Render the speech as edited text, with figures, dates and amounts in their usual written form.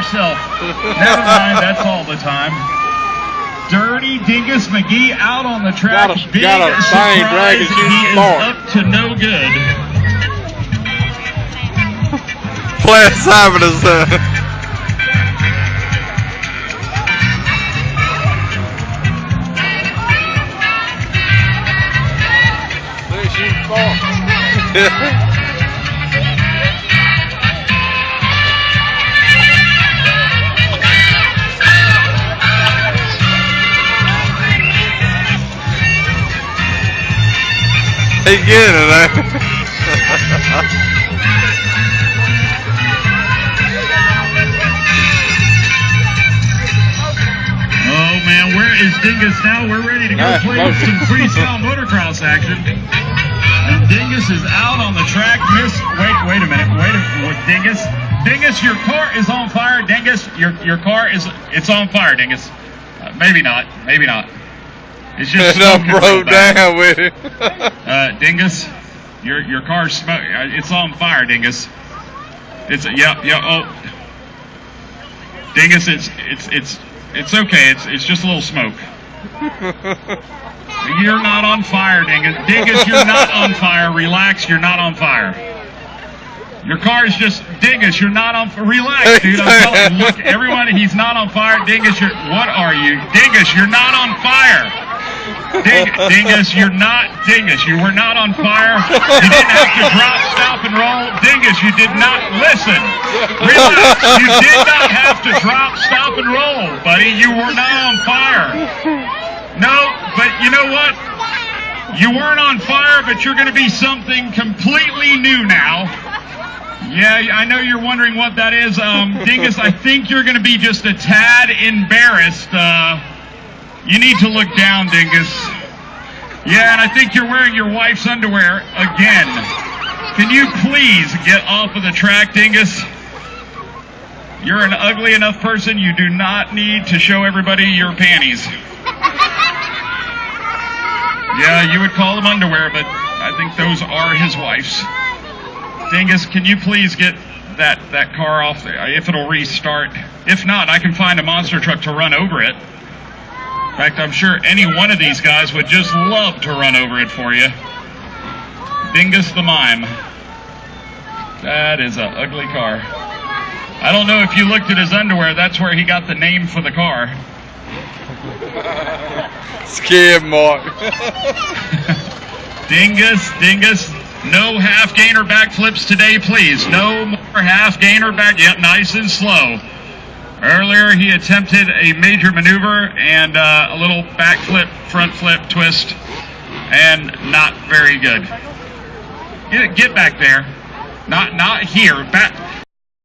herself. Never mind, that's all the time. Dirty Dingus McGee out on the track. Big surprise, he is up to no good. Play Simon is He's getting it, eh? Oh man, where is Dingus now? We're ready to go play some freestyle motocross action. And Dingus is out on the track. Wait a minute. Dingus, your car is on fire. Dingus, your car it's on fire, Dingus. Maybe not. It's just broke down with it. Dingus, your car's smoke. It's on fire, Dingus. It's oh, Dingus, it's okay. It's just a little smoke. You're not on fire, Dingus. Dingus, you're not on fire. Relax, you're not on fire. Your car is just Dingus. You're not on. Relax, dude. I'm telling you. Look, everyone, he's not on fire. Dingus, what are you? Dingus, you're not on fire. Dingus, you're not. Dingus, you were not on fire. You didn't have to drop, stop, and roll. Dingus, you did not listen. Relax. You did not have to drop, stop, and roll, buddy. You were not on fire. No, but you know what? You weren't on fire, but you're going to be something completely new now. Yeah, I know you're wondering what that is. Dingus, I think you're going to be just a tad embarrassed. You need to look down, Dingus. Yeah, and I think you're wearing your wife's underwear again. Can you please get off of the track, Dingus? You're an ugly enough person. You do not need to show everybody your panties. Yeah, you would call them underwear, but I think those are his wife's. Dingus, can you please get that car off there, if it'll restart? If not, I can find a monster truck to run over it. In fact, I'm sure any one of these guys would just love to run over it for you. Dingus the Mime. That is an ugly car. I don't know if you looked at his underwear. That's where he got the name for the car. Skid mark. Dingus. No half gainer backflips today, please. No more half gainer back. Yep, nice and slow. Earlier, he attempted a major maneuver and a little backflip, front flip twist, and not very good. Get back there. Not here. Back.